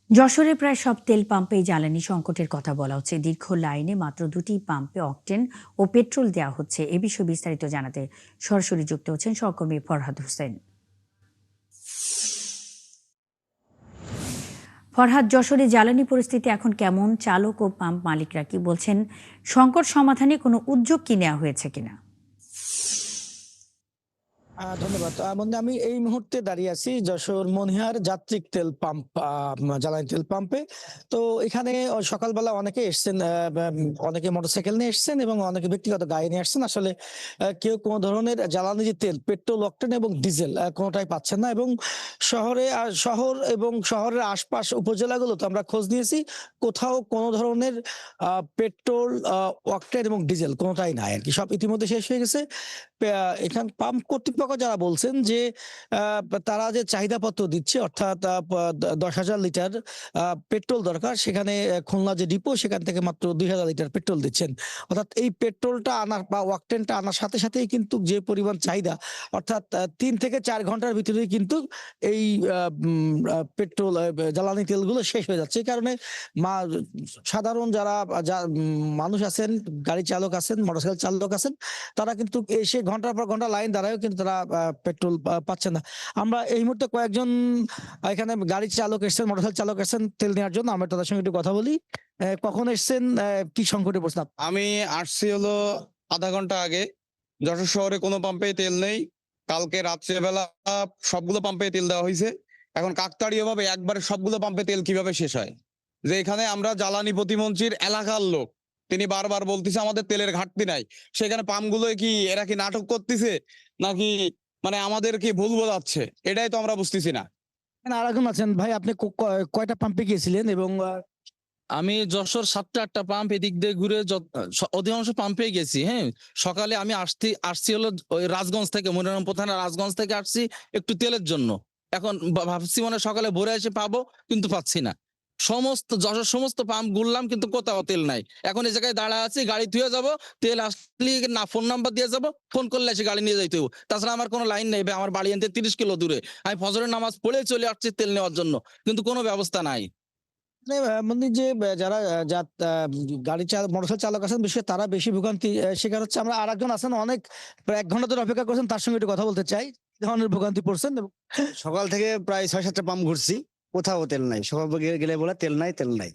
যশোরে প্রায় সব তেল পাম্পেই জ্বালানি সংকটের কথা বলা হচ্ছে। দীর্ঘ লাইনে মাত্র দুটি পাম্পে অকটেন ও পেট্রোল দেওয়া হচ্ছে। এ বিষয়ে বিস্তারিত জানাতে সরাসরি যুক্ত হচ্ছেন সহকর্মী ফরহাদ হোসেন। ফরহাদ, যশোরে জ্বালানি পরিস্থিতি এখন কেমন? চালক ও পাম্প মালিকরা কি বলছেন? সংকট সমাধানে কোনো উদ্যোগ কি নেওয়া হয়েছে কিনা? ধন্যবাদ। মানে আমি এই মুহূর্তে দাঁড়িয়ে আছি যশোর মনিহার যাত্রিক তেল পাম্প, জ্বালানি তেল পাম্পে। তো এখানে সকালবেলা অনেকে এসছেন, অনেকে মোটরসাইকেল নিয়ে এসছেন এবং অনেকে ব্যক্তিগত গাড়ি নিয়ে আসছেন। আসলে কেউ কোনো ধরনের জ্বালানি যে তেল, পেট্রোল, অকটেন এবং ডিজেল কোনোটাই পাচ্ছেন না। এবং শহর এবং শহরের আশপাশ উপজেলাগুলোতে আমরা খোঁজ নিয়েছি, কোথাও কোনো ধরনের পেট্রোল, অকটেন এবং ডিজেল কোনোটাই নাই আরকি। সব ইতিমধ্যে শেষ হয়ে গেছে। এখান পাম্প কর্তৃপক্ষ যারা বলছেন যে তারা যে চাহিদাপত্র দিচ্ছে, অর্থাৎ ১০,০০০ লিটার পেট্রোল দরকার, সেখানে খুলনা যে ডিপো সেখান থেকে মাত্র ২,০০০ লিটার পেট্রোল দিচ্ছেন। অর্থাৎ এই পেট্রোলটা আনার বা অকটেনটা আনার সাথে সাথেই কিন্তু যে পরিমাণ চাহিদা, অর্থাৎ ৩ থেকে ৪ ঘন্টার ভিতরেই কিন্তু এই পেট্রোল, জ্বালানি তেলগুলো শেষ হয়ে যাচ্ছে। এই কারণে মা সাধারণ যারা মানুষ আছেন, গাড়ি চালক আছেন, মোটরসাইকেল চালক আছেন, তারা কিন্তু এসে ঘন্টার পর ঘন্টা লাইন দাঁড়ায়ও কিন্তু তারা পেট্রোল পাচ্ছে না। আমরা এই মুহূর্তে কয়েকজন এখানে গাড়ি চালক এসছেন, মোটরসাইকেল চালক এসছেন তেল নেওয়ার জন্য। আমরা তাদের সঙ্গে একটু কথা বলি। কখন এসছেন? কি সংকটে পড়ছেন? আমি আসছি হলো আধা ঘন্টা আগে। যশোর শহরে কোনো পাম্পেই তেল নেই। কালকে রাত্রেবেলা সবগুলো পাম্পে তেল দেওয়া হইছে। এখন কাকতাড়ীয়ভাবে একবারে সবগুলো পাম্পে তেল কিভাবে শেষ হয়? যে এখানে আমরা জ্বালানি প্রতিমন্ত্রীর এলাকার লোক। তিনি বারবার বলতেছে আমাদের তেলের ঘাটতি নাই। সেখানে পাম্পগুলোয় কি এরা কি নাটক করতেছে? নাকি মানে আমাদের কি ভুল বোঝাচ্ছে? এটাই তো আমরা বুঝতেছি না। এখানে আরেকজন আছেন। ভাই, আপনি কয়টা পাম্পে গিয়েছিলেন? এবং আমি যশোর ৭টা-৮টা পাম্প এদিক দিয়ে ঘুরে অধিকাংশ পাম্পে গেছি। হ্যাঁ, সকালে আমি আসছি হলো ওই রাজগঞ্জ থেকে, মনিরামপুর থানা রাজগঞ্জ থেকে আসছি একটু তেলের জন্য। এখন ভাবছি মানে সকালে ভোরে এসে পাবো, কিন্তু পাচ্ছি না। যশোর সমস্ত পাম্প ঘুরলাম, কিন্তু কোথাও তেল নাই। এখন এই জায়গায় দাঁড়া আছি, গাড়ি থুয়ে যাব, তেল আসলে না ফোন নাম্বার দিয়ে যাব, ফোন করলে এসে গাড়ি নিয়ে যাইতে হবে। তাছাড়া আমার কোনো লাইন নেই ভাই, আমার বাড়ি আনতে ৩০ কিলো দূরে। আমি ফজরের নামাজ পড়ে চলে আসছি তেল নেওয়ার জন্য, কিন্তু কোনো ব্যবস্থা নাই। মানে মানে যে যারা গাড়ি চালক, মোটরসাইকেল চালক আছেন, বিশেষ করে তারা বেশি ভোগান্তি শিকার হচ্ছে। আমরা আরেকজন আছেন, অনেক প্রায় ১ ঘন্টা ধরে অপেক্ষা করছেন, তার সঙ্গে একটু কথা বলতে চাই। কি ধরনের ভোগান্তি পড়ছেন? সকাল থেকে প্রায় ৬-৭টা পাম্প ঘুরছি, কোথাও তেল নাই। সকাল গেলে বলে তেল নাই, তেল নাই।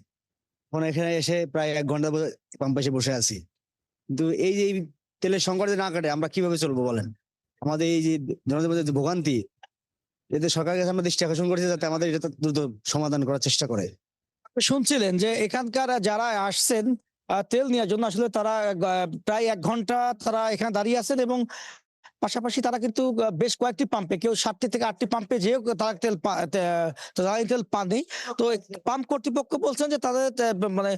এখন এখানে এসে প্রায় ১ ঘন্টা পাম্পে এসে বসে আছি। কিন্তু এই তেলের সংকট যদি না কাটে আমরা কিভাবে চলবো বলেন? আমাদের এই যে জনতার মধ্যে যে ভোগান্তি, এতে সরকারের কাছে আমরা দৃষ্টি আকর্ষণ করছি যাতে আমাদের এটা দ্রুত সমাধান করার চেষ্টা করে। আপনি শুনছিলেন যে এখানকার যারা আসছেন তেল নেওয়ার জন্য, আসলে তারা প্রায় ১ ঘন্টা তারা এখানে দাঁড়িয়ে আছেন এবং পাশাপাশি তারা কিন্তু বেশ কয়েকটি পাম্পে, কেউ ৭টি থেকে ৮টি পাম্পে যেয়েও তারা জ্বালানি তেল পাননি। তো পাম্প কর্তৃপক্ষ বলছেন যে তাদের মানে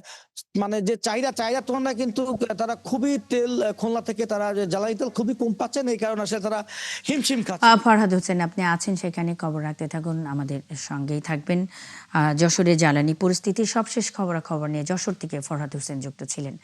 মানে যে চাহিদার তুলনায় কিন্তু তারা খুবই তেল, খুলনা থেকে তারা যে জ্বালানি তেল খুবই কম পাচ্ছেন। এই কারণে আসলে তারা হিমশিম খাচ্ছেন। ফরহাদ হোসেন, আপনি আছেন সেখানে, খবর রাখতে থাকুন, আমাদের সঙ্গেই থাকবেন। যশোরে জ্বালানি পরিস্থিতির সবশেষ খবরাখবর নিয়ে যশোর থেকে ফরহাদ হোসেন যুক্ত ছিলেন।